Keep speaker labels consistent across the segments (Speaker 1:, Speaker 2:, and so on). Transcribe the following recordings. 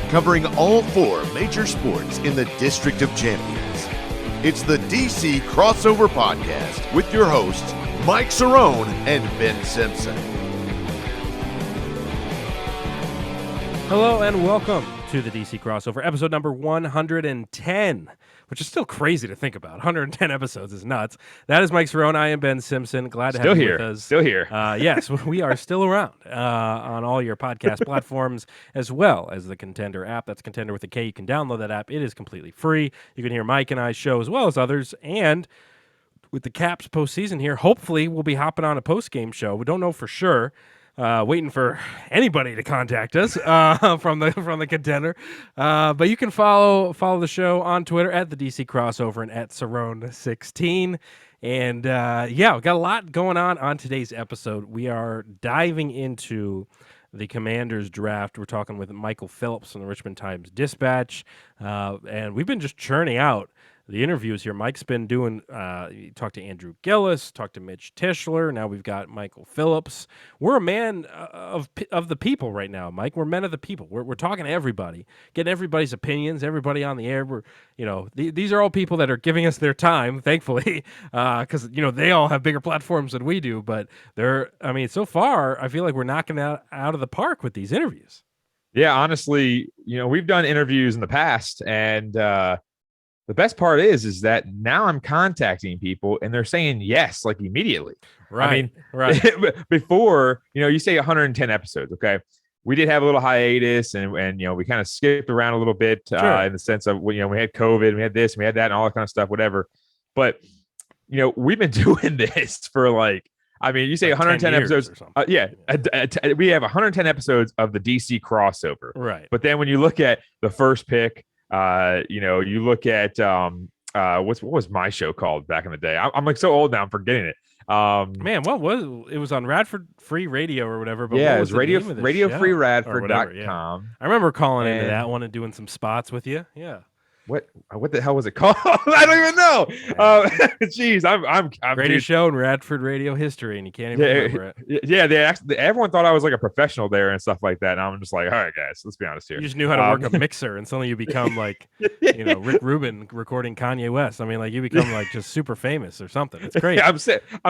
Speaker 1: covering all 4 major sports in the District of Champions. It's the DC Crossover Podcast with your hosts, Mike Cerrone and Ben Simpson.
Speaker 2: Hello and welcome to the DC Crossover, episode number 110, which is still crazy to think about. 110 episodes is nuts. That is Mike Cerrone. I am Ben Simpson. Glad to have you with us.
Speaker 3: Still here.
Speaker 2: Yes, we are still around on all your podcast platforms, as well as the Contender app. That's Contender with a K. You can download that app. It is completely free. You can hear Mike and I's show as well as others. And with the Caps postseason here, hopefully we'll be hopping on a post-game show. We don't know for sure. Waiting for anybody to contact us from the Contender, but you can follow the show on Twitter at the DC Crossover and at Cerrone16. And we've got a lot going on today's episode. We are diving into the Commanders draft. We're talking with Michael Phillips from the Richmond Times-Dispatch, and we've been just churning out the interviews here. Mike's been doing, you talked to Andrew Gillis, talked to Mitch Tischler. Now we've got Michael Phillips. We're a man of the people right now, Mike. We're men of the people. We're talking to everybody, getting everybody's opinions, everybody on the air. We're, these are all people that are giving us their time, thankfully, because, they all have bigger platforms than we do. But so far, I feel like we're knocking out of the park with these interviews.
Speaker 3: Yeah, honestly, we've done interviews in the past, and the best part is that now I'm contacting people and they're saying yes, like immediately.
Speaker 2: Right.
Speaker 3: Right. Before, you say 110 episodes. Okay. We did have a little hiatus and we kind of skipped around a little bit in the sense of, we had COVID, we had this, we had that and all that kind of stuff, whatever. But, we've been doing this for you say 110 episodes. We have 110 episodes of the DC crossover.
Speaker 2: Right.
Speaker 3: But then when you look at the first pick, you look at what was my show called back in the day? I'm like so old now, I'm forgetting it.
Speaker 2: Man, what was it? Was on Radford Free Radio or whatever. But
Speaker 3: yeah,
Speaker 2: what
Speaker 3: it was radiofreeradford.com.
Speaker 2: I remember calling into that one and doing some spots with you. Yeah.
Speaker 3: What the hell was it called? I don't even know. Jeez, I'm
Speaker 2: greatest show in Radford radio history, and you can't even remember it.
Speaker 3: Yeah, everyone thought I was like a professional there and stuff like that, and I'm just like, all right, guys, let's be honest here.
Speaker 2: You just knew how to work a mixer, and suddenly you become like, Rick Rubin recording Kanye West. I mean, like you become like just super famous or something. It's crazy.
Speaker 3: I'm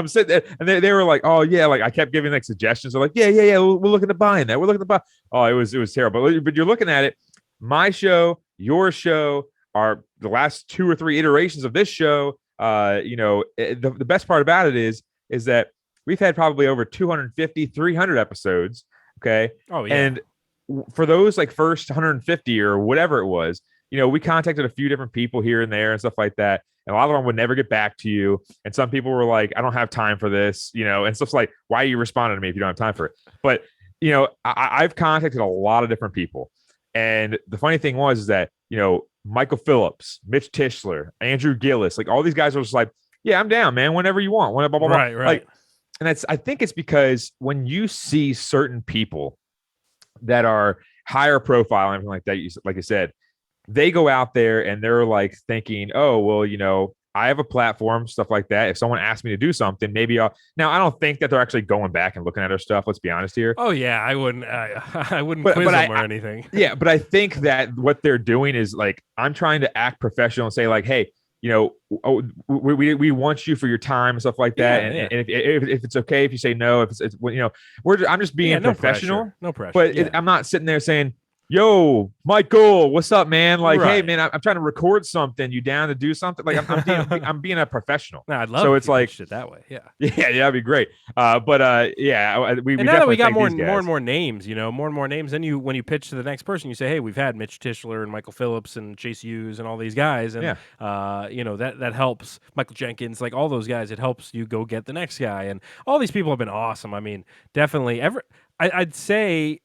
Speaker 3: sitting there, and they were like, oh yeah, like I kept giving like suggestions. They're like, yeah, we're looking to buy that. We're looking to buy. Oh, it was terrible. But you're looking at it, my show, your show. Are the last 2 or 3 iterations of this show. The best part about it is that we've had probably over 250, 300 episodes. Okay.
Speaker 2: Oh yeah.
Speaker 3: And for those like first 150 or whatever it was, we contacted a few different people here and there and stuff like that. And a lot of them would never get back to you. And some people were like, I don't have time for this, and stuff's like, why are you responding to me if you don't have time for it? But, I've contacted a lot of different people. And the funny thing was that, Michael Phillips, Mitch Tischler, Andrew Gillis, like all these guys are just like, yeah, I'm down, man. Whenever you want. Blah, blah, blah.
Speaker 2: Right.
Speaker 3: Like, and I think it's because when you see certain people that are higher profile and everything like that, like I said, they go out there and they're like thinking, oh, well, I have a platform, stuff like that. If someone asks me to do something, maybe I'll. Now, I don't think that they're actually going back and looking at our stuff. Let's be honest here.
Speaker 2: Oh yeah, I wouldn't quiz them or anything.
Speaker 3: Yeah, but I think that what they're doing is like I'm trying to act professional and say like, hey, we want you for your time and stuff like that.
Speaker 2: Yeah,
Speaker 3: and if it's okay if you say no, if it's I'm just being professional.
Speaker 2: No pressure.
Speaker 3: But I'm not sitting there saying, yo, Michael, what's up, man? Like, hey, man, I'm trying to record something. You down to do something? Like, I'm being a professional.
Speaker 2: No, I'd love.
Speaker 3: So it's like
Speaker 2: it that way. Yeah,
Speaker 3: that'd be great. We
Speaker 2: now that we got more and more names, more and more names. Then when you pitch to the next person, you say, hey, we've had Mitch Tischler and Michael Phillips and Chase Hughes and all these guys, and that helps. Michael Jenkins, like all those guys, it helps you go get the next guy. And all these people have been awesome. I mean, definitely. I'd say.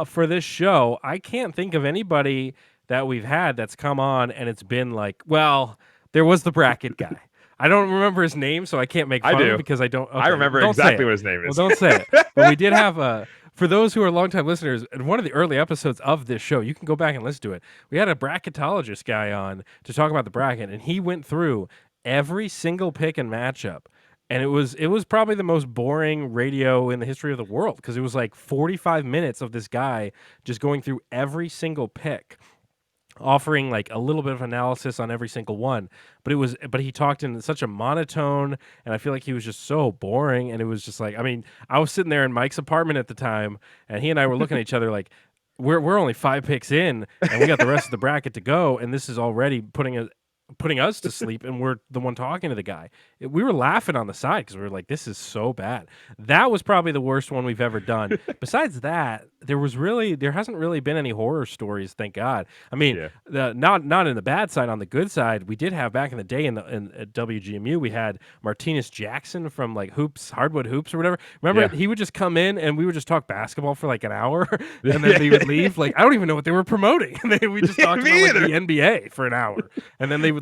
Speaker 2: For this show, I can't think of anybody that we've had that's come on and it's been like, well, there was the bracket guy. I don't remember his name, so I can't make fun of him because I don't. Okay,
Speaker 3: I remember exactly what his name is.
Speaker 2: Well, don't say it. But we did have for those who are longtime listeners, in one of the early episodes of this show, you can go back and listen to it. We had a bracketologist guy on to talk about the bracket, and he went through every single pick and matchup And it was probably the most boring radio in the history of the world, because it was like 45 minutes of this guy just going through every single pick, offering like a little bit of analysis on every single one. But he talked in such a monotone, and I feel like he was just so boring. And it was just like, I mean, I was sitting there in Mike's apartment at the time, and he and I were looking at each other like, we're only 5 picks in, and we got the rest of the bracket to go, and this is already putting us to sleep, and we're the one talking to the guy. We were laughing on the side because we were like, this is so bad. That was probably the worst one we've ever done. Besides that, there hasn't really been any horror stories, thank God. I mean, not in the bad side. On the good side, we did have back in the day at WGMU, we had Martinez Jackson from like Hardwood Hoops or whatever. Remember, he would just come in and we would just talk basketball for like an hour, and then they would leave. Like, I don't even know what they were promoting. We just talked about like, the NBA for an hour, and then they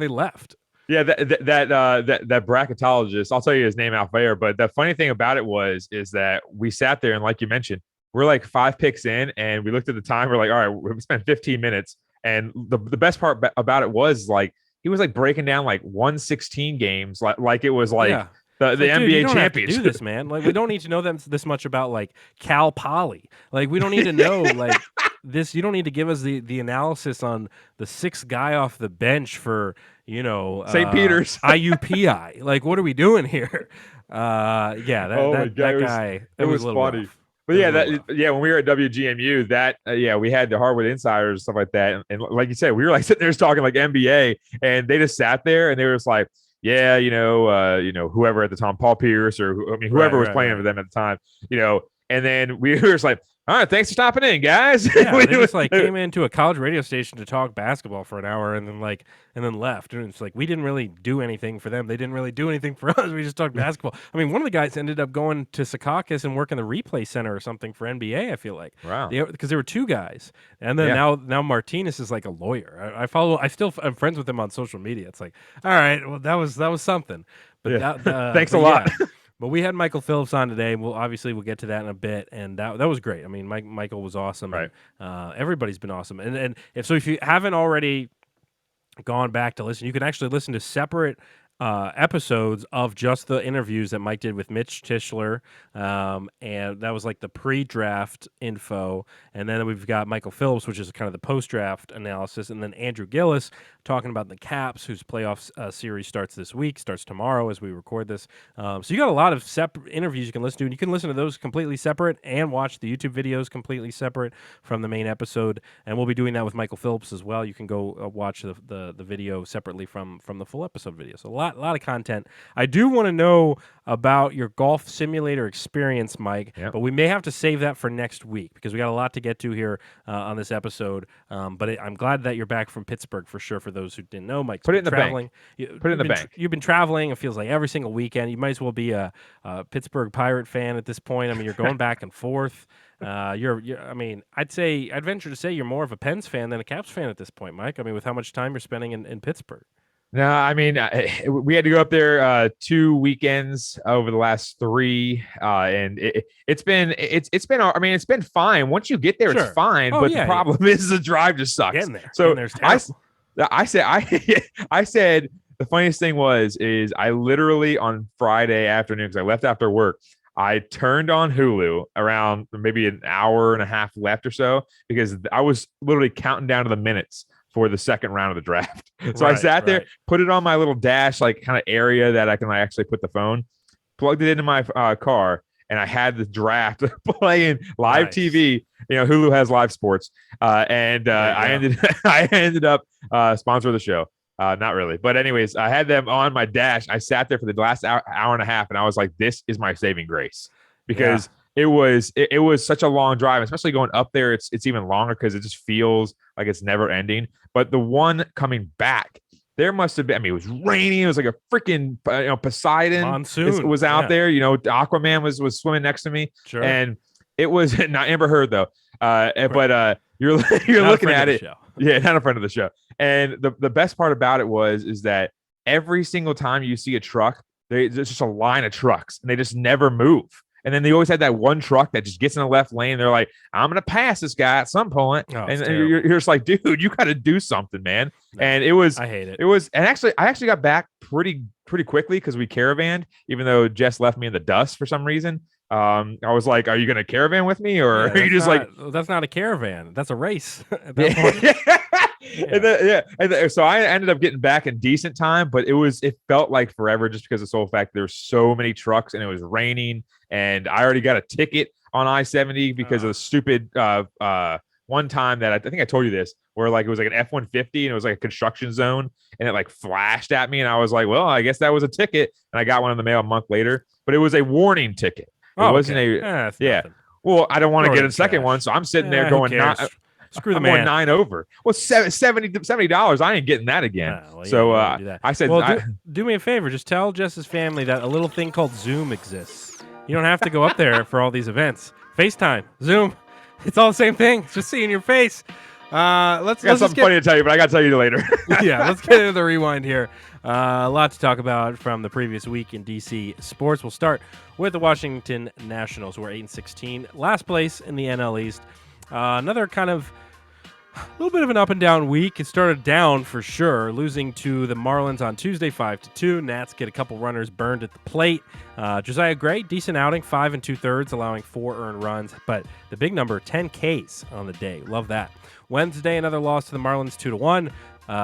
Speaker 2: left.
Speaker 3: Yeah, that bracketologist, I'll tell you his name out there. But the funny thing about it is that we sat there, and like you mentioned, we're like 5 picks in, and we looked at the time. We're like, all right, we spent 15 minutes. And the best part about it was like he was like breaking down like 116 games, like it was like the NBA champions.
Speaker 2: Do this, man. Like, we don't need to know this much about like Cal Poly. Like, we don't need to know like this. You don't need to give us the analysis on the 6th guy off the bench for,
Speaker 3: St. Peter's
Speaker 2: IUPI. Like, what are we doing here? That guy.
Speaker 3: It was funny. Rough. But when we were at WGMU, we had the Hardwood Insiders and stuff like that, and like you said, we were like sitting there talking like NBA, and they just sat there and they were just like, whoever at the time, Paul Pierce or whoever was playing for them at the time, and then we were just like, all right, thanks for stopping in, guys.
Speaker 2: Yeah, they just like came into a college radio station to talk basketball for an hour, and then left. And it's like, we didn't really do anything for them. They didn't really do anything for us. We just talked basketball. I mean, one of the guys ended up going to Secaucus and working the replay center or something for NBA, I feel like.
Speaker 3: Wow.
Speaker 2: Because there were 2 guys. And then now Martinez is like a lawyer. I'm friends with him on social media. It's like, all right, well, that was something. But
Speaker 3: thanks a lot.
Speaker 2: But we had Michael Phillips on today. We'll get to that in a bit, and that was great. I mean, Michael was awesome.
Speaker 3: Right.
Speaker 2: And, everybody's been awesome. And if you haven't already gone back to listen, you can actually listen to separate episodes of just the interviews that Mike did with Mitch Tischler, and that was like the pre-draft info. And then we've got Michael Phillips, which is kind of the post-draft analysis, and then Andrew Gillis talking about the Caps, whose playoff series starts tomorrow as we record this. So you got a lot of separate interviews you can listen to, and you can listen to those completely separate and watch the YouTube videos completely separate from the main episode. And we'll be doing that with Michael Phillips as well. You can go watch the video separately from the full episode video. So a lot of content. I do want to know about your golf simulator experience, Mike, but we may have to save that for next week because we got a lot to get to here on this episode. But I'm glad that you're back from Pittsburgh for sure. For those who didn't know, Mike's
Speaker 3: put it in the
Speaker 2: traveling.
Speaker 3: Bank. Put it in the bank.
Speaker 2: You've been traveling. It feels like every single weekend. You might as well be a Pittsburgh Pirate fan at this point. I mean, you're going back and forth. I'd venture to say you're more of a Pens fan than a Caps fan at this point, Mike. I mean, with how much time you're spending in Pittsburgh.
Speaker 3: No, I mean, we had to go up there 2 weekends over the last 3, and it's been fine. Once you get there, it's fine. But the problem is the drive just sucks.
Speaker 2: Getting there.
Speaker 3: So I said the funniest thing is I literally on Friday afternoon, because I left after work, I turned on Hulu around maybe an hour and a half left or so, because I was literally counting down to the minutes for the second round of the draft. So I sat there, put it on my little dash, like kind of area that I can actually put the phone, plugged it into my car, and I had the draft playing live TV. Hulu has live sports. I ended up sponsor of the show. Not really. But anyways, I had them on my dash. I sat there for the last hour and a half, and I was like, this is my saving grace, because it was such a long drive, especially going up there. It's even longer because it just feels like it's never ending. But the one coming back, there must have been, I mean, it was raining. It was like a freaking Poseidon
Speaker 2: monsoon
Speaker 3: was out there. Aquaman was swimming next to me.
Speaker 2: Sure.
Speaker 3: And it was not Amber Heard though. But you're looking at it. Yeah, not a friend of the show. And the best part about it is that every single time you see a truck, there's just a line of trucks and they just never move. And then they always had that one truck that just gets in the left lane. They're like, I'm going to pass this guy at some point. And you're just like, dude, you got to do something, man. No, and I
Speaker 2: hate it.
Speaker 3: It was, and I actually got back pretty quickly because we caravanned, even though Jess left me in the dust for some reason. I was like, "Are you going to caravan with me, or
Speaker 2: Yeah,
Speaker 3: are you just
Speaker 2: that's not a caravan. That's a race at that
Speaker 3: yeah.
Speaker 2: point.
Speaker 3: So I ended up getting back in decent time, but it felt like forever just because of the sole fact there's so many trucks and it was raining, and I already got a ticket on I-70 because of the stupid one time that I think I told you this, where like it was like an F-150 and it was like a construction zone and it like flashed at me, and I was like, well, I guess that was a ticket, and I got one in the mail a month later, but it was a warning ticket. It wasn't
Speaker 2: Nothing.
Speaker 3: Well, I don't want to
Speaker 2: Throw it
Speaker 3: get
Speaker 2: in
Speaker 3: a second
Speaker 2: trash.
Speaker 3: one, so I'm sitting there
Speaker 2: Who
Speaker 3: going,
Speaker 2: cares? Screw the
Speaker 3: I'm going
Speaker 2: man.
Speaker 3: 9 over. Well, $70. I ain't getting that again.
Speaker 2: Well,
Speaker 3: so
Speaker 2: yeah, do that.
Speaker 3: I said,
Speaker 2: well, do me a favor. Just tell Jess's family that a little thing called Zoom exists. You don't have to go up there for all these events. FaceTime, Zoom, it's all the same thing. It's just seeing your face. Let's
Speaker 3: got something funny to tell you, but I got to tell you later.
Speaker 2: Yeah, let's get into the rewind here. A lot to talk about from the previous week in DC sports. We'll start with the Washington Nationals, who are 8-16, last place in the NL East. Another kind of a little bit of an up and down week. It started down for sure, losing to the Marlins on Tuesday 5-2. Nats get a couple runners burned at the plate. Josiah Gray, decent outing, 5 2/3, allowing 4 earned runs, but the big number, 10 Ks on the day. Love that. Wednesday, another loss to the Marlins, 2-1.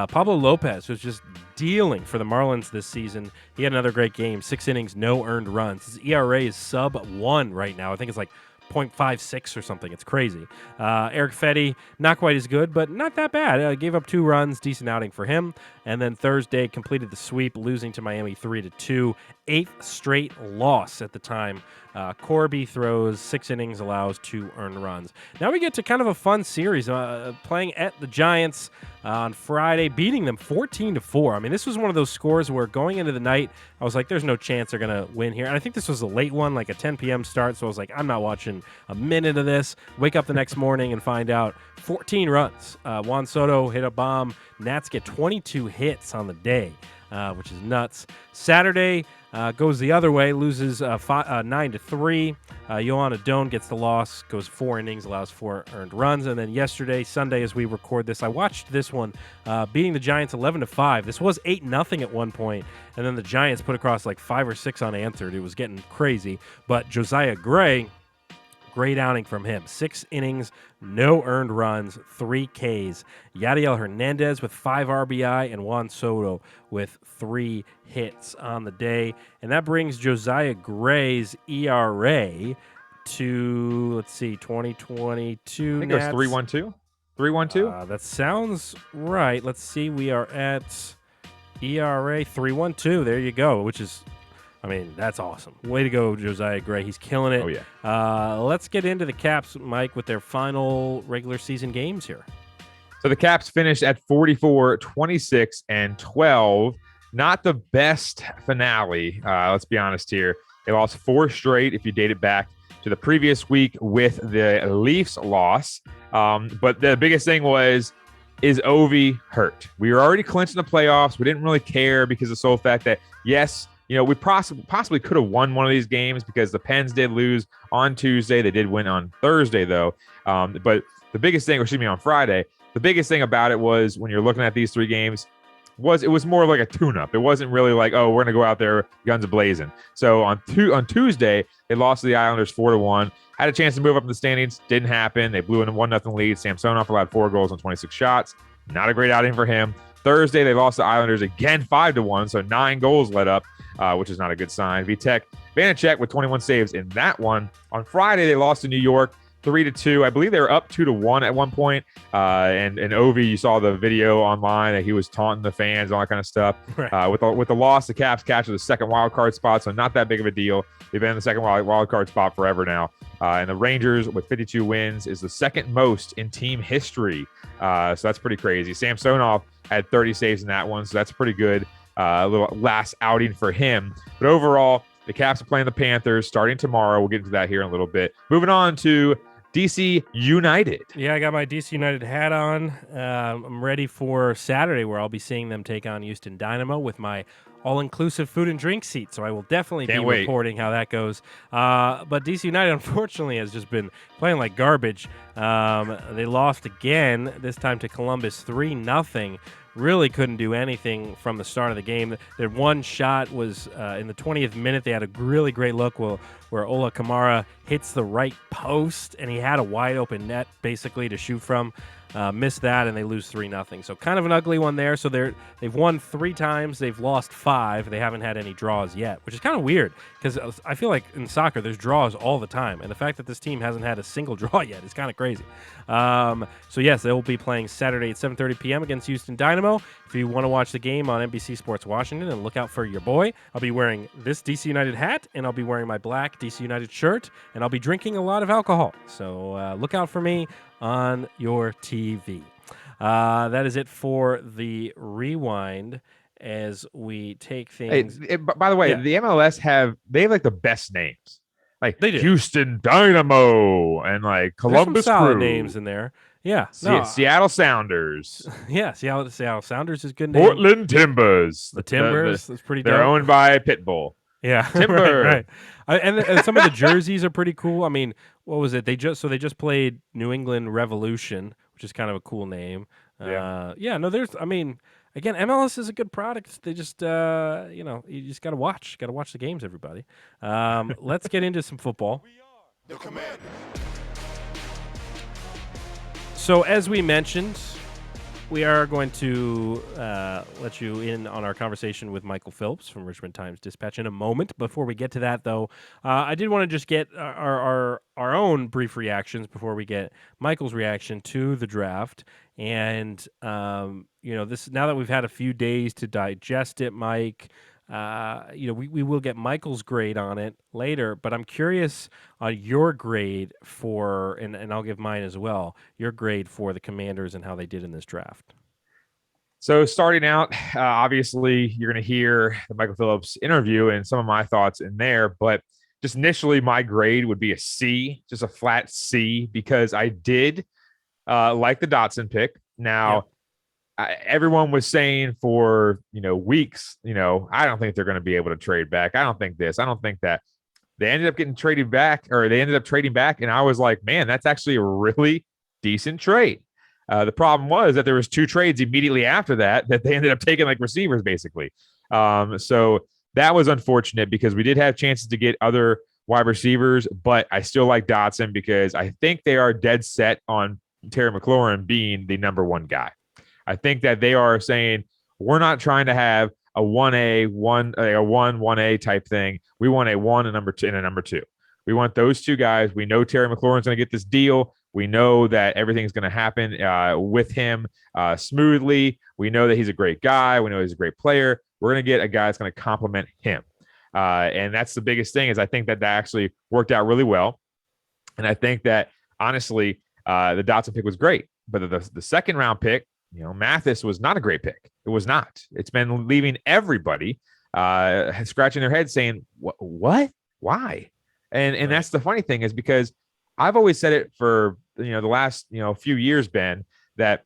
Speaker 2: Pablo Lopez was just dealing for the Marlins this season. He had another great game, 6 innings, no earned runs. His ERA is sub-1 right now. I think it's like 0.56 or something. It's crazy. Eric Fetty, not quite as good, but not that bad. Gave up 2 runs, decent outing for him. And then Thursday completed the sweep, losing to Miami 3-2. 8th straight loss at the time. Corby throws 6 innings, allows 2 earned runs. Now we get to kind of a fun series, playing at the Giants on Friday, beating them 14-4. I mean, this was one of those scores where going into the night, I was like, there's no chance they're going to win here. And I think this was a late one, like a 10 p.m. start, so I was like, I'm not watching a minute of this. Wake up the next morning and find out 14 runs. Juan Soto hit a bomb. Nats get 22 hits on the day, which is nuts. Saturday goes the other way, loses 9-3. Yohan Adon gets the loss, goes 4 innings, allows 4 earned runs. And then yesterday, Sunday, as we record this, I watched this one, beating the Giants 11-5. This was 8-0 at one point, and then the Giants put across like 5 or 6 unanswered. It was getting crazy. But Josiah Gray, great outing from him. 6 innings, no earned runs, 3 Ks. Yadiel Hernandez with 5 RBI and Juan Soto with 3 hits on the day. And that brings Josiah Gray's ERA to, let's see, 2022.
Speaker 3: I think it was 3.12. 3.12?
Speaker 2: That sounds right. Let's see. We are at ERA 3.12. There you go, which is, I mean, that's awesome. Way to go, Josiah Gray. He's killing it.
Speaker 3: Oh, yeah.
Speaker 2: Let's get into the Caps, Mike, with their final regular season games here.
Speaker 3: So the Caps finished at 44, 26, and 12. Not the best finale, let's be honest here. They lost 4 straight if you date it back to the previous week with the Leafs loss. But the biggest thing was, is Ovi hurt? We were already clinching the playoffs. We didn't really care because of the sole fact that, yes, you know, we possibly could have won one of these games because the Pens did lose on Tuesday. They did win on Thursday, though. But the biggest thing, on Friday, the biggest thing about it was when you're looking at these 3 games, it was more like a tune-up. It wasn't really like, oh, we're going to go out there guns a-blazing. So on Tuesday, they lost to the Islanders 4-1. Had a chance to move up in the standings. Didn't happen. They blew in a 1-0 lead. Samsonov allowed 4 goals on 26 shots. Not a great outing for him. Thursday, they lost to Islanders again 5-1, so 9 goals let up, which is not a good sign. Vanacek with 21 saves in that one. On Friday, they lost to New York 3-2. I believe they were up 2-1 at one point. And Ovi, you saw the video online that he was taunting the fans, all that kind of stuff. Right. With the loss, the Caps captured the second wild card spot, so not that big of a deal. They've been in the second wild card spot forever now. And the Rangers with 52 wins is the second most in team history. So that's pretty crazy. Samsonov had 30 saves in that one, so that's pretty good. A little last outing for him. But overall, the Caps are playing the Panthers starting tomorrow. We'll get into that here in a little bit. Moving on to DC United.
Speaker 2: Yeah, I got my DC United hat on. I'm ready for Saturday, where I'll be seeing them take on Houston Dynamo with my all-inclusive food and drink seat, so I will definitely
Speaker 3: Can't
Speaker 2: be
Speaker 3: wait.
Speaker 2: reporting how that goes. But DC United, unfortunately, has just been playing like garbage. They lost again, this time to Columbus 3-0. Really couldn't do anything from the start of the game. Their one shot was in the 20th minute. They had a really great look where Ola Kamara hits the right post, and he had a wide-open net, basically, to shoot from. Missed that, and they lose 3-0. So kind of an ugly one there. So they've won 3 times. They've lost 5. They haven't had any draws yet, which is kind of weird because I feel like in soccer there's draws all the time, and the fact that this team hasn't had a single draw yet is kind of crazy. So yes, they will be playing Saturday at 7:30 p.m. against Houston Dynamo. If you want to watch the game on NBC Sports Washington, and look out for your boy, I'll be wearing this DC United hat, and I'll be wearing my black DC United shirt, and I'll be drinking a lot of alcohol. So look out for me on your TV. That is it for the rewind as we take things.
Speaker 3: By the way, the MLS have like the best names, like
Speaker 2: They do.
Speaker 3: Houston Dynamo and like Columbus
Speaker 2: There's some solid
Speaker 3: Crew.
Speaker 2: names in there. Yeah,
Speaker 3: Seattle Sounders.
Speaker 2: Yeah, Seattle Sounders is a good name.
Speaker 3: Portland Timbers.
Speaker 2: The Timbers. That's pretty.
Speaker 3: They're
Speaker 2: dope.
Speaker 3: owned by Pitbull.
Speaker 2: Yeah,
Speaker 3: Timber.
Speaker 2: right. And some of the jerseys are pretty cool. I mean, what was it? They just played New England Revolution, which is kind of a cool name. No, there's. I mean, again, MLS is a good product. They just, you just gotta watch the games, everybody. Let's get into some football.
Speaker 1: The Commanders.
Speaker 2: So as we mentioned, we are going to let you in on our conversation with Michael Phillips from Richmond Times-Dispatch in a moment. Before we get to that, though, I did want to just get our own brief reactions before we get Michael's reaction to the draft. And this now that we've had a few days to digest it, Mike, we will get Michael's grade on it later. But I'm curious on your grade for, and I'll give mine as well, your grade for the Commanders and how they did in this draft.
Speaker 3: So starting out, obviously, you're going to hear the Michael Phillips interview and some of my thoughts in there. But just initially, my grade would be a C, just a flat C, because I did like the Dotson pick. Now, everyone was saying for, weeks, I don't think they're going to be able to trade back. I don't think this. I don't think that. They ended up getting traded back, or they ended up trading back. And I was like, man, that's actually a really decent trade. The problem was that there was 2 trades immediately after that they ended up taking like receivers, basically. So that was unfortunate because we did have chances to get other wide receivers, but I still like Dotson because I think they are dead set on Terry McLaurin being the number 1 guy. I think that they are saying we're not trying to have a 1A type thing. We want a 1 and number 2 and a number 2. We want those 2 guys. We know Terry McLaurin's going to get this deal. We know that everything's going to happen with him smoothly. We know that he's a great guy. We know he's a great player. We're going to get a guy that's going to complement him. And that's the biggest thing is I think that actually worked out really well. And I think that, honestly, the Dotson pick was great. But the second round pick, Mathis was not a great pick. It was not. It's been leaving everybody scratching their head saying, what? Why? And that's the funny thing is because I've always said it for, the last, few years, Ben, that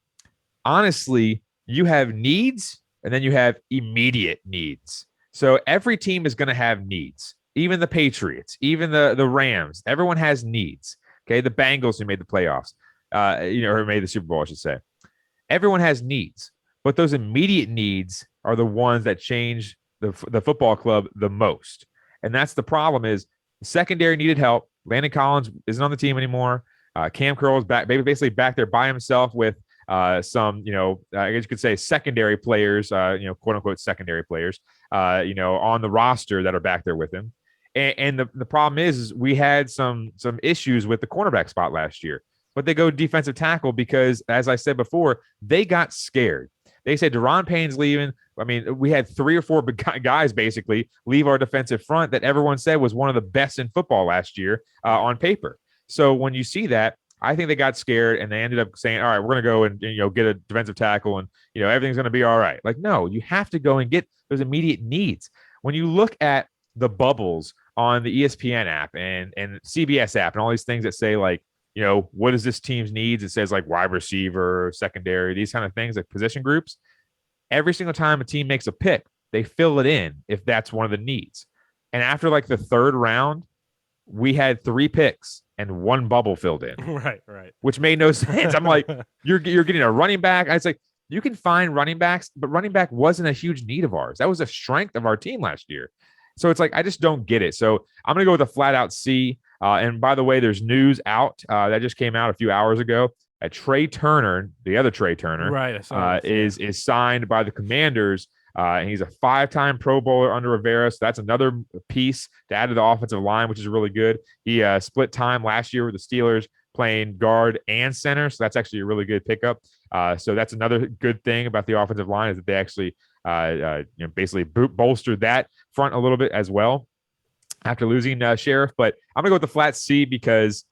Speaker 3: honestly, you have needs and then you have immediate needs. So every team is going to have needs, even the Patriots, even the Rams. Everyone has needs. Okay. The Bengals who made the playoffs, or made the Super Bowl, I should say. Everyone has needs, but those immediate needs are the ones that change the football club the most. And that's the problem is the secondary needed help. Landon Collins isn't on the team anymore. Cam Curl's back, basically back there by himself with some, I guess you could say secondary players, quote unquote secondary players, on the roster that are back there with him. And the problem is we had some issues with the cornerback spot last year. But they go defensive tackle because, as I said before, they got scared. They said Deron Payne's leaving. I mean, we had 3 or 4 guys basically leave our defensive front that everyone said was one of the best in football last year on paper. So when you see that, I think they got scared and they ended up saying, all right, we're going to go and get a defensive tackle and everything's going to be all right. Like, no, you have to go and get those immediate needs. When you look at the bubbles on the ESPN app and CBS app and all these things that say like, what is this team's needs? It says like wide receiver, secondary, these kind of things, like position groups. Every single time a team makes a pick, they fill it in if that's one of the needs. And after like the third round, we had 3 picks and 1 bubble filled in.
Speaker 2: Right.
Speaker 3: Which made no sense. I'm like, you're getting a running back. I was like, you can find running backs, but running back wasn't a huge need of ours. That was a strength of our team last year. So it's like, I just don't get it. So I'm going to go with a flat out C. And by the way, there's news out that just came out a few hours ago. Trey Turner, the other Trey Turner,
Speaker 2: right,
Speaker 3: is signed by the Commanders. And he's a 5-time Pro Bowler under Rivera. So that's another piece to add to the offensive line, which is really good. He split time last year with the Steelers playing guard and center. So that's actually a really good pickup. So that's another good thing about the offensive line is that they actually basically bolstered that front a little bit as well after losing Sheriff. But I'm going to go with the flat C because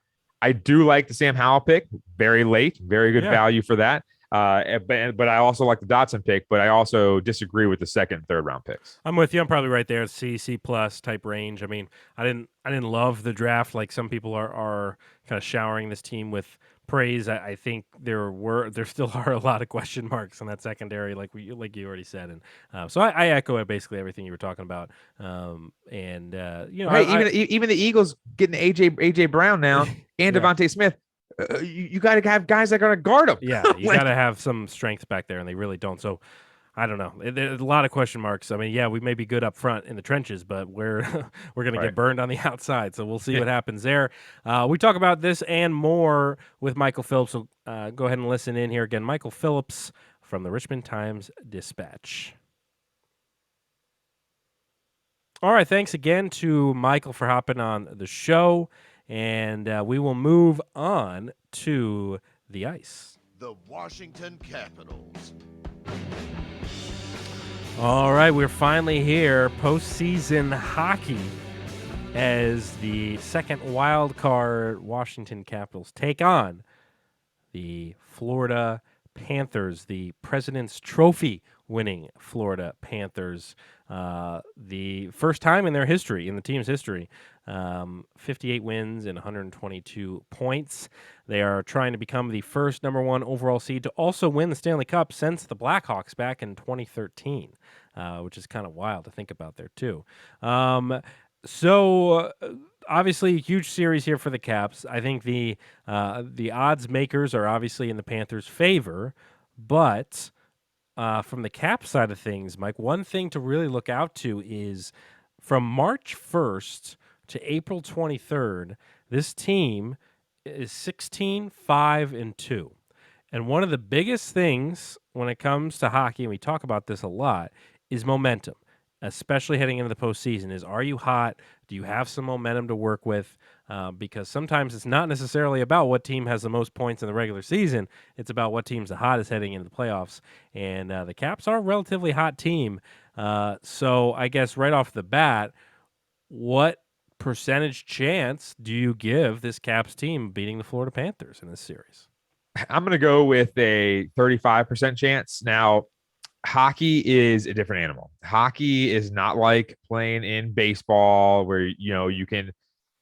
Speaker 3: I do like the Sam Howell pick. Very late, very good value for that. But I also like the Dotson pick, but I also disagree with the second and third round picks.
Speaker 2: I'm with you. I'm probably right there, C plus type range. I mean, I didn't love the draft like some people are kind of showering this team with praise. I think there still are a lot of question marks on that secondary, like you already said, and so I echo basically everything you were talking about. Even
Speaker 3: the Eagles getting AJ Brown now and Devontae Smith. You got to have guys that are going to guard them.
Speaker 2: Yeah, you got to have some strength back there, and they really don't. So I don't know. There's a lot of question marks. I mean, yeah, we may be good up front in the trenches, but we're going to get burned on the outside. So we'll see what happens there. We talk about this and more with Michael Phillips. So go ahead and listen in here again. Michael Phillips from the Richmond Times-Dispatch. All right, thanks again to Michael for hopping on the show. And we will move on to the ice.
Speaker 1: The Washington Capitals.
Speaker 2: All right, we're finally here. Postseason hockey as the second wild card Washington Capitals take on the Florida Panthers, the President's Trophy winning Florida Panthers. The first time in their history, in the team's history, 58 wins and 122 points. They are trying to become the first number 1 overall seed to also win the Stanley Cup since the Blackhawks back in 2013, which is kind of wild to think about there too. So obviously a huge series here for the Caps. I think the odds makers are obviously in the Panthers' favor, but from the Caps side of things, Mike, one thing to really look out to is from March 1st to April 23rd, this team is 16-5-2. And one of the biggest things when it comes to hockey, and we talk about this a lot, is momentum, especially heading into the postseason. Are you hot? Do you have some momentum to work with? Because sometimes it's not necessarily about what team has the most points in the regular season. It's about what team's the hottest heading into the playoffs. And the Caps are a relatively hot team. So I guess right off the bat, what percentage chance do you give this Caps team beating the Florida Panthers in this series?
Speaker 3: I'm going to go with a 35% chance. Now, hockey is a different animal. Hockey is not like playing in baseball where, you can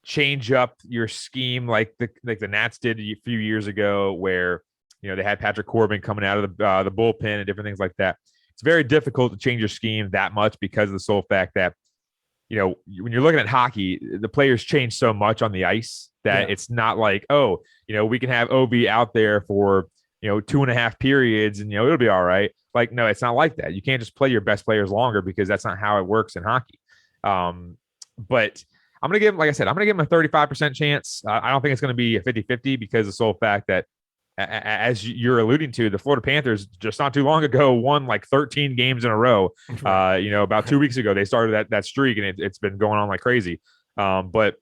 Speaker 3: change up your scheme like the Nats did a few years ago where, they had Patrick Corbin coming out of the bullpen and different things like that. It's very difficult to change your scheme that much because of the sole fact that, when you're looking at hockey, the players change so much on the ice that it's not like, we can have Obi out there for, 2.5 periods and, it'll be all right. Like, no, it's not like that. You can't just play your best players longer because that's not how it works in hockey. But I'm going to give him, like I said, I'm going to give him a 35% chance. I don't think it's going to be a 50-50 because of the sole fact that, as you're alluding to, the Florida Panthers just not too long ago won like 13 games in a row. About 2 weeks ago, they started that streak and it's been going on like crazy. But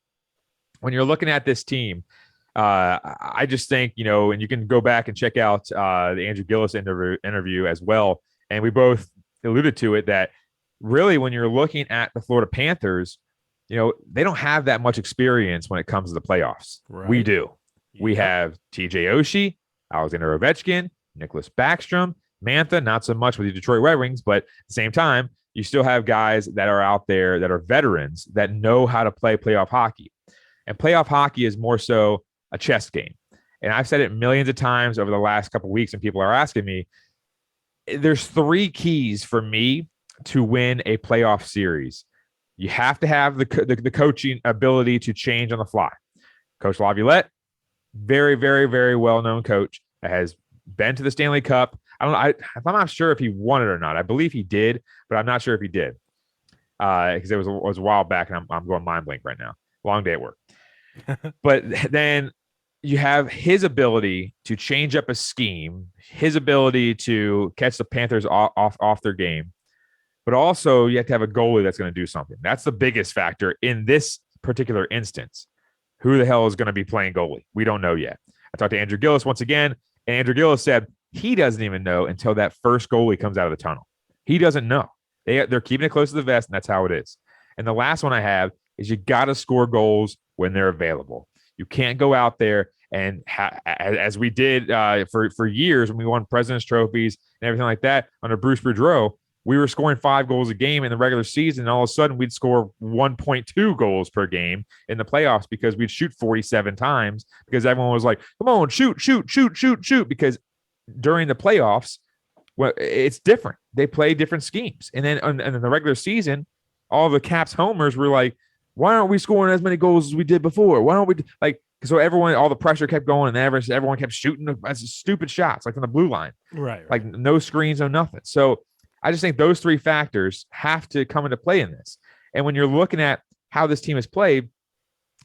Speaker 3: when you're looking at this team, I just think, and you can go back and check out the Andrew Gillis interview as well. And we both alluded to it that really when you're looking at the Florida Panthers, they don't have that much experience when it comes to the playoffs. Right. We do. Yeah. We have TJ Oshie, Alexander Ovechkin, Nicholas Backstrom, Mantha, not so much with the Detroit Red Wings, but at the same time, you still have guys that are out there that are veterans that know how to play playoff hockey. And playoff hockey is more so a chess game. And I've said it millions of times over the last couple of weeks, and people are asking me, there's 3 keys for me to win a playoff series, you have to have the coaching ability to change on the fly. Coach Laviolette, very, very, very well-known coach, has been to the Stanley Cup. I'm not sure if he won it or not. I believe he did, but I'm not sure if he did because it was a while back, and I'm going mind blank right now. Long day at work. But then you have his ability to change up a scheme, his ability to catch the Panthers off their game, but also you have to have a goalie that's going to do something. That's the biggest factor in this particular instance. Who the hell is going to be playing goalie? We don't know yet. I talked to Andrew Gillis once again, and Andrew Gillis said he doesn't even know until that first goalie comes out of the tunnel. He doesn't know. They're keeping it close to the vest, and that's how it is. And the last one I have is you got to score goals when they're available. You can't go out there and as we did for years when we won President's trophies and everything like that under Bruce Boudreau, we were scoring 5 goals a game in the regular season, and all of a sudden we'd score 1.2 goals per game in the playoffs because we'd shoot 47 times because everyone was like, come on, shoot, because during the playoffs, well, it's different. They play different schemes. And then in the regular season, all the Caps homers were like, why aren't we scoring as many goals as we did before? Why don't we so all the pressure kept going and everyone kept shooting stupid shots like from the blue line.
Speaker 2: Right.
Speaker 3: Like no screens, no nothing. So I just think those 3 factors have to come into play in this. And when you're looking at how this team has played,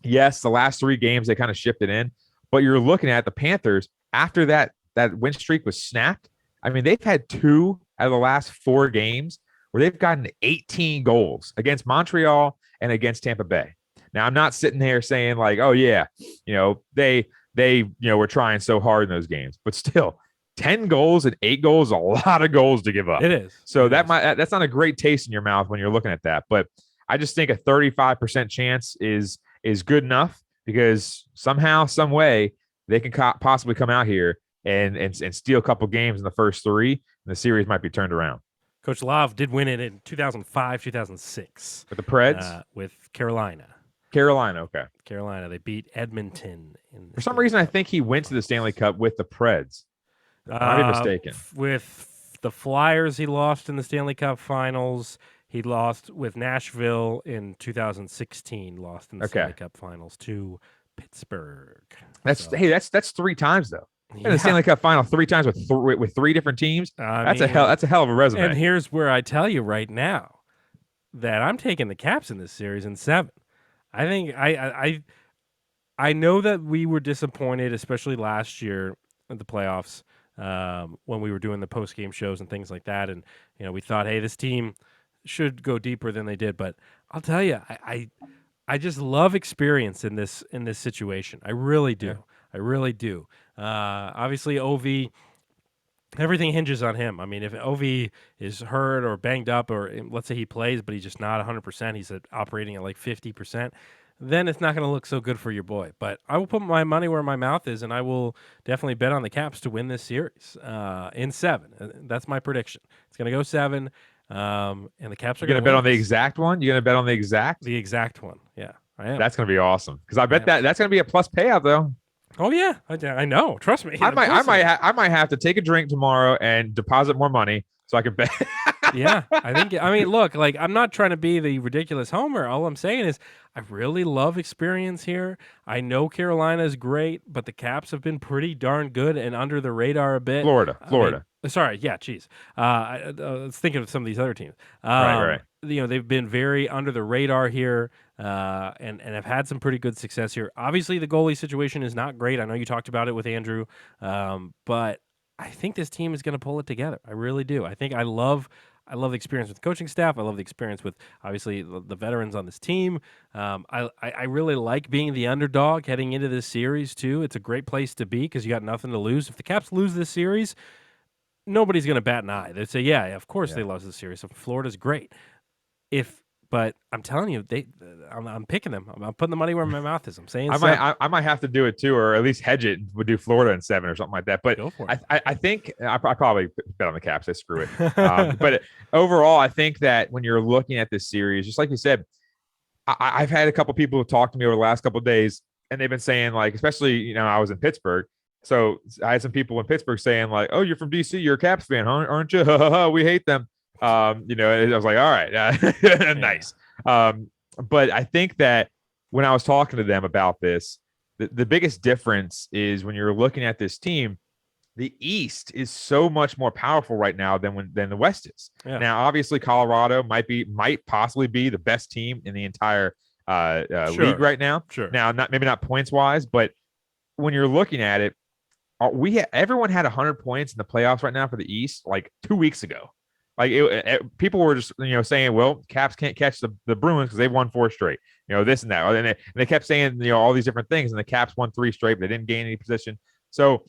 Speaker 3: yes, the last 3 games, they kind of shifted in, but you're looking at the Panthers after that win streak was snapped. I mean, they've had 2 out of the last 4 games where they've gotten 18 goals against Montreal and against Tampa Bay. Now, I'm not sitting there saying like, oh yeah, they were trying so hard in those games, but still 10 goals and 8 goals is a lot of goals to give up.
Speaker 2: It is.
Speaker 3: So that's not a great taste in your mouth when you're looking at that. But I just think a 35% chance is good enough because somehow, some way they can possibly come out here and steal a couple games in the first 3, and the series might be turned around.
Speaker 2: Coach Love did win it in 2005, 2006.
Speaker 3: With the Preds?
Speaker 2: With Carolina.
Speaker 3: Carolina, okay.
Speaker 2: Carolina. They beat Edmonton.
Speaker 3: For some reason, I think he went to the Stanley Cup with the Preds. I might be mistaken.
Speaker 2: With the Flyers, he lost in the Stanley Cup Finals. He lost with Nashville in 2016. Lost in the Stanley Cup Finals to Pittsburgh.
Speaker 3: That's 3 times though. In the Stanley Cup Final 3 times with 3 different teams. That's a hell of a resume.
Speaker 2: And here's where I tell you right now that I'm taking the Caps in this series in 7. I think I know that we were disappointed, especially last year at the playoffs. When we were doing the post-game shows and things like that. And, we thought, hey, this team should go deeper than they did. But I'll tell you, I just love experience in this situation. I really do. Yeah. I really do. Obviously, Ovi, everything hinges on him. I mean, if Ovi is hurt or banged up, or let's say he plays, but he's just not 100%, he's operating at like 50%, then it's not going to look so good for your boy. But I will put my money where my mouth is, and I will definitely bet on the Caps to win this series in 7. That's my prediction. It's going to go 7, and the Caps are going to
Speaker 3: bet on the exact one? You're going to bet on the exact?
Speaker 2: The exact one, yeah. I am.
Speaker 3: That's going to be awesome, because I bet that's going to be a plus payout, though.
Speaker 2: Oh, yeah. I know. Trust me.
Speaker 3: I might have to take a drink tomorrow and deposit more money so I can bet.
Speaker 2: Yeah, I mean, look, like, I'm not trying to be the ridiculous homer. All I'm saying is I really love experience here. I know Carolina is great, but the Caps have been pretty darn good and under the radar a bit.
Speaker 3: Florida.
Speaker 2: Sorry, yeah, geez. I was thinking of some of these other teams.
Speaker 3: Right.
Speaker 2: They've been very under the radar here, and have had some pretty good success here. Obviously, the goalie situation is not great. I know you talked about it with Andrew, but I think this team is going to pull it together. I really do. I love the experience with the coaching staff. I love the experience with, obviously, the veterans on this team. I really like being the underdog heading into this series, too. It's a great place to be because you got nothing to lose. If the Caps lose this series, nobody's going to bat an eye. They'd say, yeah, of course they lost this series. So Florida's great. But I'm telling you, I'm picking them. I'm putting the money where my mouth is. I'm saying
Speaker 3: I might have to do it too, or at least hedge it. Would do Florida in 7 or something like that. But
Speaker 2: go for it.
Speaker 3: I think I probably bet on the Caps. I screw it. But overall, I think that when you're looking at this series, just like you said, I've had a couple people talk to me over the last couple of days, and they've been saying, like, especially I was in Pittsburgh. So I had some people in Pittsburgh saying, like, oh, you're from DC, you're a Caps fan, huh? Aren't you? We hate them. You know, I was like, all right, nice. But I think that when I was talking to them about this, the biggest difference is when you're looking at this team, the East is so much more powerful right now than the West is.
Speaker 2: Yeah.
Speaker 3: Now, obviously, Colorado might possibly be the best team in the entire league right now.
Speaker 2: Sure.
Speaker 3: Now, maybe not points wise, but when you're looking at it, everyone had 100 points in the playoffs right now for the East like 2 weeks ago. Like people were just saying, well, Caps can't catch the Bruins because they've won 4 straight. This and that, and they kept saying all these different things, and the Caps won 3 straight, but they didn't gain any position. So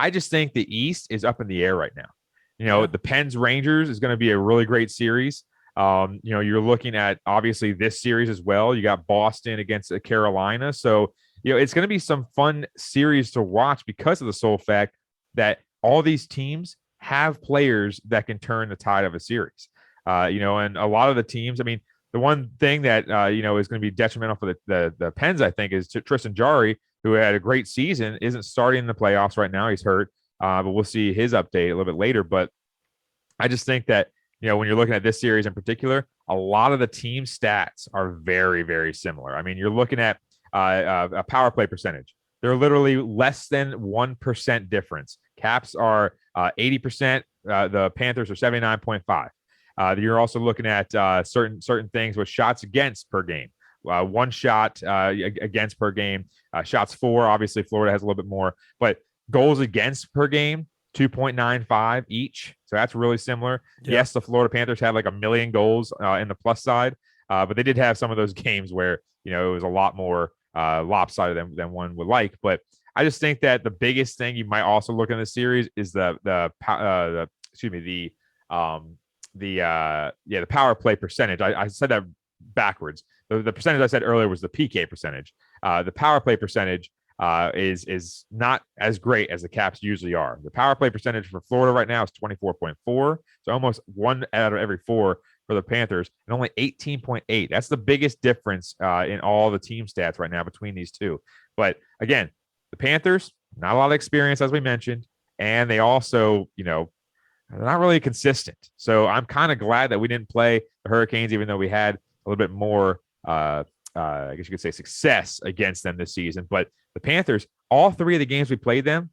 Speaker 3: I just think the East is up in the air right now. The Pens Rangers is going to be a really great series. You're looking at obviously this series as well. You got Boston against Carolina, so it's going to be some fun series to watch because of the sole fact that all these teams have players that can turn the tide of a series. And a lot of the teams, I mean, the one thing that is going to be detrimental for the Pens, I think, is Tristan Jarry, who had a great season, isn't starting in the playoffs right now. He's hurt, but we'll see his update a little bit later. But I just think that when you're looking at this series in particular, a lot of the team stats are very, very similar. I mean, you're looking at a power play percentage. They're literally less than 1% difference. Caps are 80%. The Panthers are 79.5. You're also looking at certain things with shots against per game. 1 shot against per game. Shots for, obviously, Florida has a little bit more. But goals against per game, 2.95 each. So that's really similar. Yeah. Yes, the Florida Panthers had like 1 million goals in the plus side, but they did have some of those games where it was a lot more lopsided than one would like. But I just think that the biggest thing you might also look in the series is the power play percentage. I said that backwards. The percentage I said earlier was the PK percentage. The power play percentage is not as great as the Caps usually are. The power play percentage for Florida right now is 24.4, so almost 1 out of every 4 for the Panthers, and only 18.8. That's the biggest difference in all the team stats right now between these two. But again, the Panthers, not a lot of experience, as we mentioned, and they also, they're not really consistent. So I'm kind of glad that we didn't play the Hurricanes, even though we had a little bit more, I guess you could say, success against them this season. But the Panthers, all 3 of the games we played them,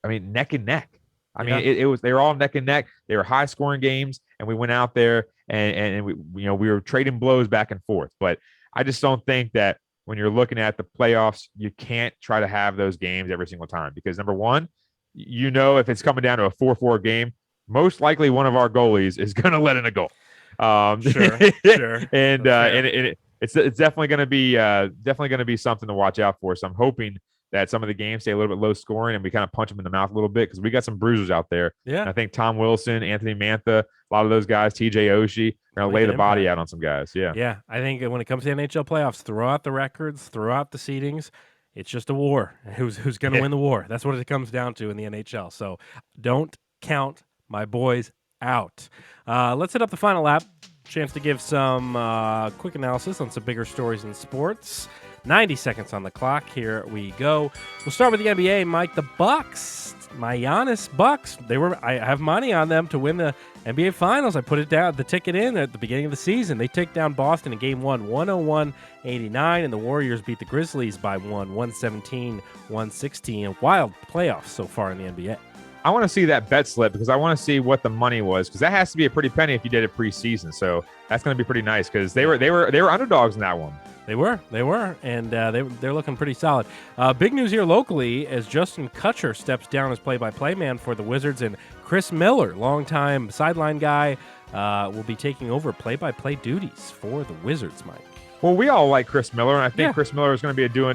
Speaker 3: I mean, neck and neck. I mean, they were all neck and neck. They were high scoring games, and we went out there and we were trading blows back and forth. But I just don't think that when you're looking at the playoffs, you can't try to have those games every single time, because number one, if it's coming down to a 4-4 game, most likely one of our goalies is going to let in a goal.
Speaker 2: Sure.
Speaker 3: And it's definitely going to be something to watch out for. So I'm hoping that some of the games stay a little bit low scoring and we kind of punch them in the mouth a little bit, because we got some bruisers out there.
Speaker 2: Yeah.
Speaker 3: And I think Tom Wilson, Anthony Mantha, a lot of those guys, TJ Oshie, are going to lay the body out on some guys. Yeah.
Speaker 2: Yeah. I think when it comes to NHL playoffs, throw out the records, throw out the seedings. It's just a war. Who's going to win the war? That's what it comes down to in the NHL. So don't count my boys out. Let's hit up the final lap. Chance to give some quick analysis on some bigger stories in sports. 90 seconds on the clock. Here we go. We'll start with the NBA. Mike, the Bucks, my Giannis Bucks. I have money on them to win the NBA Finals. I put it down, the ticket in at the beginning of the season. They take down Boston in Game 1, 101-89, and the Warriors beat the Grizzlies by 117-116. Wild playoffs so far in the NBA.
Speaker 3: I want to see that bet slip, because I want to see what the money was, because that has to be a pretty penny if you did it preseason. So that's going to be pretty nice, because they were underdogs in that one.
Speaker 2: They were, and they're looking pretty solid. Big news here locally as Justin Kutcher steps down as play-by-play man for the Wizards, and Chris Miller, longtime sideline guy, will be taking over play-by-play duties for the Wizards, Mike.
Speaker 3: Well, we all like Chris Miller, and I think Chris Miller is going to do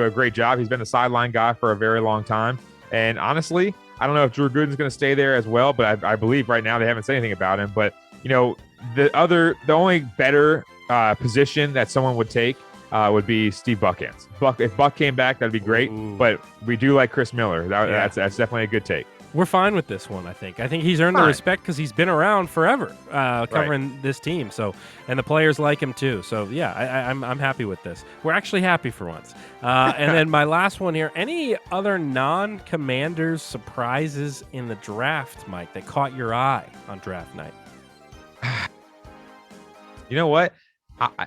Speaker 3: a great job. He's been a sideline guy for a very long time, and honestly, I don't know if Drew Gooden's going to stay there as well, but I believe right now they haven't said anything about him. But the only better position that someone would take would be Steve Buckhands. If Buck came back, that'd be great. Ooh. But we do like Chris Miller. That's definitely a good take.
Speaker 2: We're fine with this one, I think. I think he's earned the respect because he's been around forever covering this team. So, and the players like him too. So, yeah, I'm happy with this. We're actually happy for once. And then my last one here. Any other non-Commanders surprises in the draft, Mike, that caught your eye on draft night?
Speaker 3: You know what?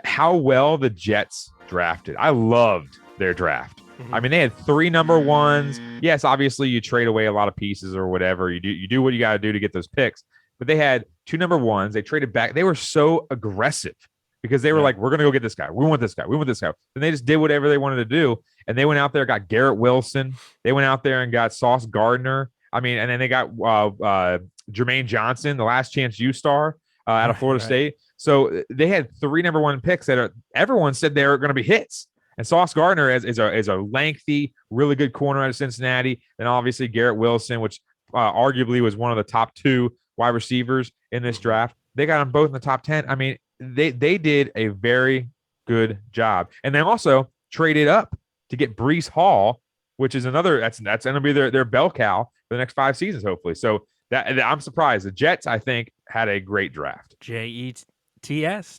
Speaker 3: How well the Jets drafted. I loved their draft.
Speaker 2: Mhm.
Speaker 3: I mean, they had 3 number ones. Yes, obviously you trade away a lot of pieces or whatever. You do what you got to do to get those picks. But they had 2 number ones. They traded back. They were so aggressive because they were like, we're going to go get this guy. We want this guy. We want this guy. And they just did whatever they wanted to do. And they went out there, got Garrett Wilson. They went out there and got Sauce Gardner. I mean, and then they got Jermaine Johnson, the last chance U star out of Florida State. So they had 3 number 1 picks that everyone said they were going to be hits. And Sauce Gardner is a lengthy, really good corner out of Cincinnati. And obviously Garrett Wilson, which arguably was one of the top 2 wide receivers in this draft. They got them both in the top 10. I mean, they did a very good job. And they also traded up to get Breece Hall, which is another that's going to be their bell cow for the next 5 seasons, hopefully. So that I'm surprised. The Jets, I think, had a great draft.
Speaker 2: Jets, Jets.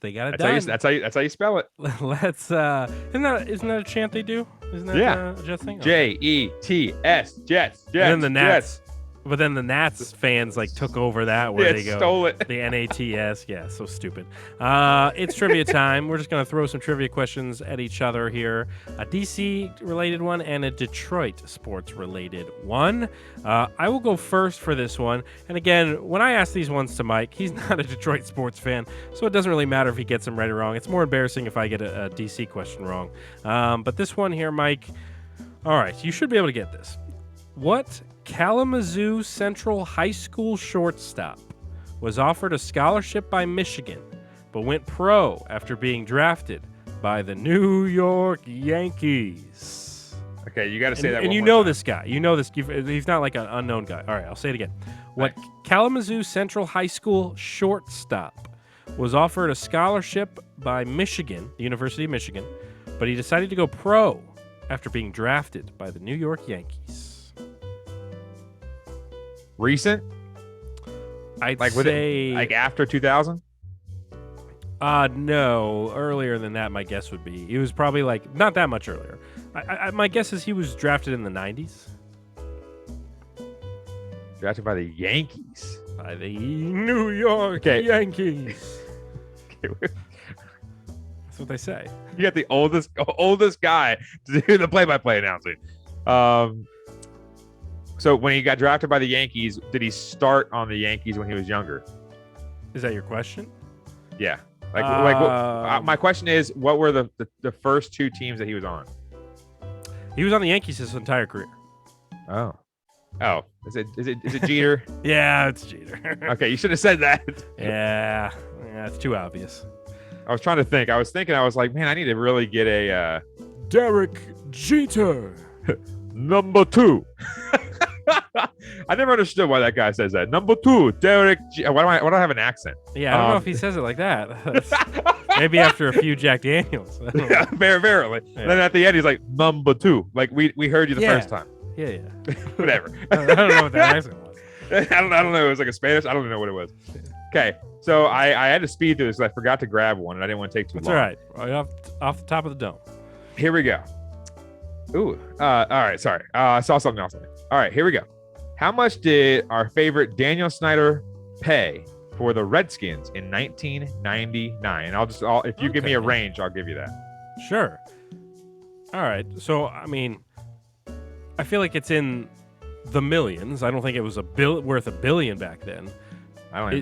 Speaker 2: They got it
Speaker 3: done.
Speaker 2: done.
Speaker 3: That's how you spell it.
Speaker 2: Let's isn't that a chant they do? Isn't that a Jets thing?
Speaker 3: Jets, Jets.
Speaker 2: And then the Nats. But then the Nats fans took over that where they go
Speaker 3: stole it.
Speaker 2: The NATS. Yeah, so stupid. It's trivia time. We're just gonna throw some trivia questions at each other here. A DC related one and a Detroit sports related one. I will go first for this one. And again, when I ask these ones to Mike, he's not a Detroit sports fan, so it doesn't really matter if he gets them right or wrong. It's more embarrassing if I get a DC question wrong. But this one here, Mike. All right, you should be able to get this. What Kalamazoo Central High School shortstop was offered a scholarship by Michigan, but went pro after being drafted by the New York Yankees?
Speaker 3: Okay, you got to say that.
Speaker 2: And you know this guy. You know this. He's not like an unknown guy. All right, I'll say it again. What Kalamazoo Central High School shortstop was offered a scholarship by Michigan, the University of Michigan, but he decided to go pro after being drafted by the New York Yankees?
Speaker 3: Recent?
Speaker 2: I'd say
Speaker 3: after 2000?
Speaker 2: No, earlier than that. My guess would be he was probably not that much earlier. My guess is he was drafted in the 90s.
Speaker 3: Drafted by the Yankees.
Speaker 2: By the New York Yankees. That's what they say.
Speaker 3: You got the oldest guy to do the play-by-play announcing. So when he got drafted by the Yankees, did he start on the Yankees when he was younger?
Speaker 2: Is that your question?
Speaker 3: Yeah. My question is, what were the first 2 teams that he was on?
Speaker 2: He was on the Yankees his entire career.
Speaker 3: Oh. Is it Jeter?
Speaker 2: Yeah, it's Jeter.
Speaker 3: Okay, you should have said that.
Speaker 2: Yeah, it's too obvious.
Speaker 3: I was trying to think. I was like, man, I need to really get a
Speaker 2: Derek Jeter.
Speaker 3: number 2. I never understood why that guy says that. Number 2, Derek. Why do I have an accent?
Speaker 2: Yeah, I don't know if he says it like that. Maybe after a few Jack Daniels.
Speaker 3: Yeah, verily. Yeah. Then at the end, he's like, number 2. Like we heard you the first time.
Speaker 2: Yeah.
Speaker 3: Whatever.
Speaker 2: I don't know what that accent was.
Speaker 3: I don't know. It was like a Spanish. I don't know what it was. Okay, so I had to speed through this because I forgot to grab one and I didn't want to take too long.
Speaker 2: That's all right. Off the top of the dome.
Speaker 3: Here we go. Ooh. All right. Sorry. I saw something else. All right. Here we go. How much did our favorite Daniel Snyder pay for the Redskins in 1999? If you give me a range, I'll give you that.
Speaker 2: Sure. All right. So, I mean, I feel like it's in the millions. I don't think it was worth $1 billion back then.
Speaker 3: I know.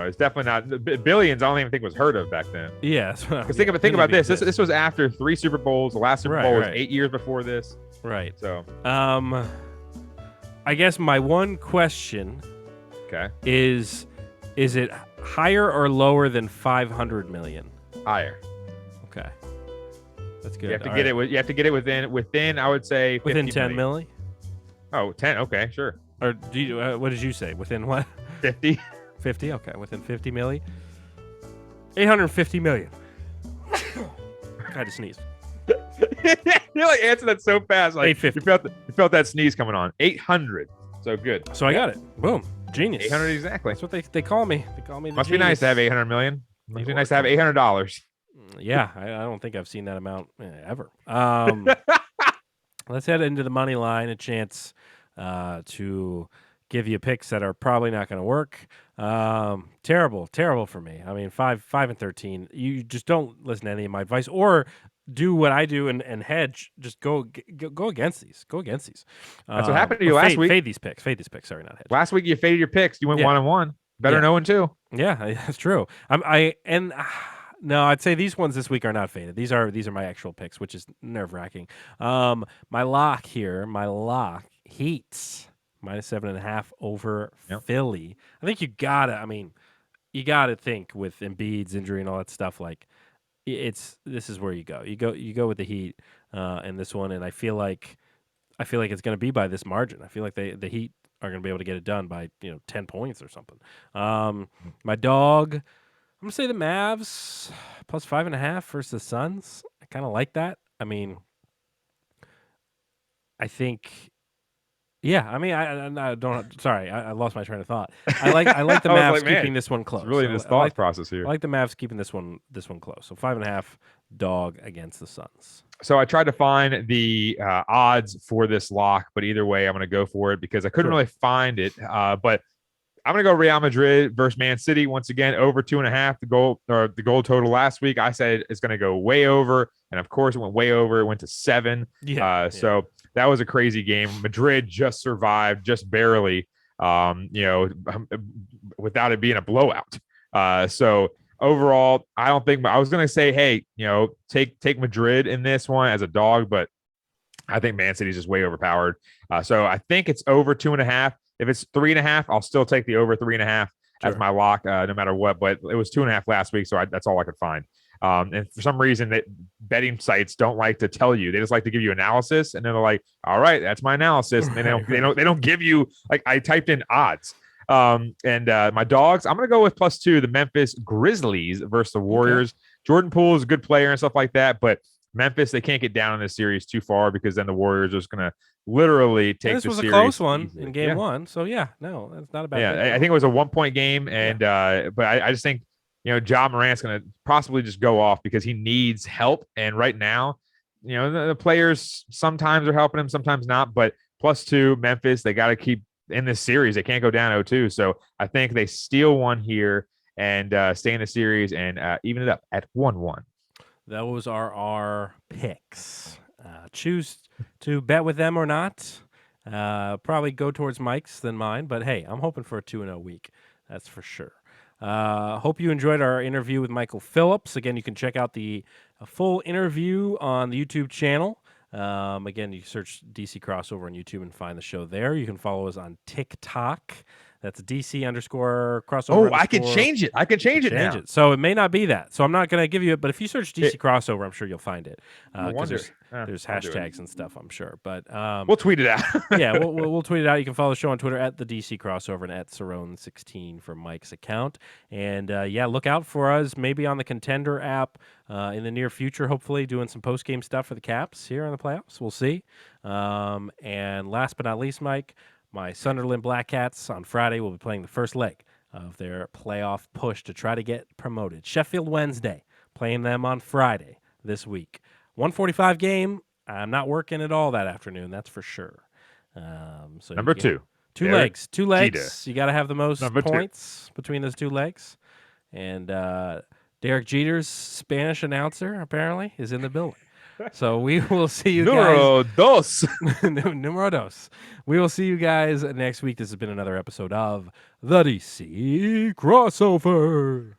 Speaker 3: It's definitely not billions. I don't even think was heard of back then.
Speaker 2: Yeah.
Speaker 3: Because think about this. This was after 3 Super Bowls. The last Super Bowl was 8 years before this.
Speaker 2: Right.
Speaker 3: So,
Speaker 2: I guess my one question is it higher or lower than 500 million?
Speaker 3: Higher.
Speaker 2: Okay. That's good.
Speaker 3: You have to get it within I would say
Speaker 2: within 10 milli?
Speaker 3: Oh, 10. Okay, sure.
Speaker 2: Or do you what did you say? Within what?
Speaker 3: 50.
Speaker 2: 50. Okay, within 50 milli. 850 million. I had to sneeze.
Speaker 3: You answered that so fast. Like
Speaker 2: 850.
Speaker 3: You felt that sneeze coming on. 800. So good.
Speaker 2: So I got it. Boom. Genius.
Speaker 3: 800 exactly.
Speaker 2: That's what they call me. They call me the
Speaker 3: Must
Speaker 2: genius.
Speaker 3: be nice to have 800 million. Must be nice to have $800.
Speaker 2: Yeah, I don't think I've seen that amount ever. Let's head into the money line. A chance to give you picks that are probably not going to work. Terrible for me. I mean, 5-13. You just don't listen to any of my advice, or do what I do and hedge. Just go against these. Go against these.
Speaker 3: That's what happened to
Speaker 2: Or
Speaker 3: you last week.
Speaker 2: Fade these picks. Fade these picks. Sorry, not hedge.
Speaker 3: Last week you faded your picks. You went
Speaker 2: Yeah.
Speaker 3: 1-1. Better
Speaker 2: Yeah.
Speaker 3: know 2.
Speaker 2: Yeah, that's true. No, I'd say these ones this week are not faded. These are my actual picks, which is nerve-wracking. My lock here, Heat -7.5 over Philly. I think you gotta think with Embiid's injury and all that stuff. Like, this is where you go. You go with the Heat in this one, and I feel like it's going to be by this margin. I feel like the Heat are going to be able to get it done by 10 points or something. My dog, I'm going to say the Mavs +5.5 versus the Suns. I kind of like that. I mean, I think. Yeah, I mean, I don't. Sorry, I lost my train of thought. I like the Mavs keeping this one close.
Speaker 3: It's really this thought process here.
Speaker 2: I like the Mavs keeping this one close. So 5.5 dog against the Suns.
Speaker 3: So I tried to find the odds for this lock, but either way, I'm going to go for it because I couldn't really find it. But I'm going to go Real Madrid versus Man City once again, over 2.5. The goal total last week, I said it's going to go way over, and of course it went way over. It went to 7. So that was a crazy game. Madrid just survived, just barely, without it being a blowout. So overall, I don't think I was going to say, hey, take Madrid in this one as a dog, but I think Man City's just way overpowered. So I think it's over 2.5. If it's 3.5, I'll still take the over 3.5 as my lock, no matter what. But it was 2.5 last week, so that's all I could find. And for some reason, that betting sites don't like to tell you; they just like to give you analysis, and then they're like, "All right, that's my analysis." And they don't give you, like, I typed in odds. My dogs, I'm gonna go with +2, the Memphis Grizzlies versus the Warriors. Okay. Jordan Poole is a good player and stuff like that, but Memphis, they can't get down in this series too far because then the Warriors are just gonna literally take the series.
Speaker 2: This was a close one in game 1, so that's not a bad thing.
Speaker 3: I think it was a 1-point game, and but I just think Ja Morant's gonna possibly just go off because he needs help, and right now, the players sometimes are helping him, sometimes not. But +2, Memphis, they got to keep in this series. They can't go down 0-2, so I think they steal one here and stay in the series and even it up at 1-1.
Speaker 2: Those are our picks. Choose to bet with them or not. Probably go towards Mike's than mine, but hey, I'm hoping for a 2-0 week. That's for sure. Hope you enjoyed our interview with Michael Phillips. Again, you can check out the full interview on the YouTube channel. Again, you search DC Crossover on YouTube and find the show there. You can follow us on TikTok. That's DC_crossover.
Speaker 3: Oh, I can change it. I can change it now.
Speaker 2: So it may not be that. So I'm not going to give you it, but if you search DC Crossover, I'm sure you'll find it. There's hashtags and stuff, I'm sure. But
Speaker 3: we'll tweet it out.
Speaker 2: Yeah, we'll tweet it out. You can follow the show on Twitter at the DC Crossover and at Cerrone16 for Mike's account. And look out for us maybe on the Contender app in the near future, hopefully doing some post-game stuff for the Caps here in the playoffs. We'll see. And last but not least, Mike, my Sunderland Black Cats on Friday will be playing the first leg of their playoff push to try to get promoted. Sheffield Wednesday, playing them on Friday this week. 1:45 game. I'm not working at all that afternoon, that's for sure. So
Speaker 3: number 2.
Speaker 2: Two legs. You got to have the most points between those 2 legs. And Derek Jeter's Spanish announcer, apparently, is in the building. So we will see you guys. Numero dos. We will see you guys next week. This has been another episode of the DC Crossover.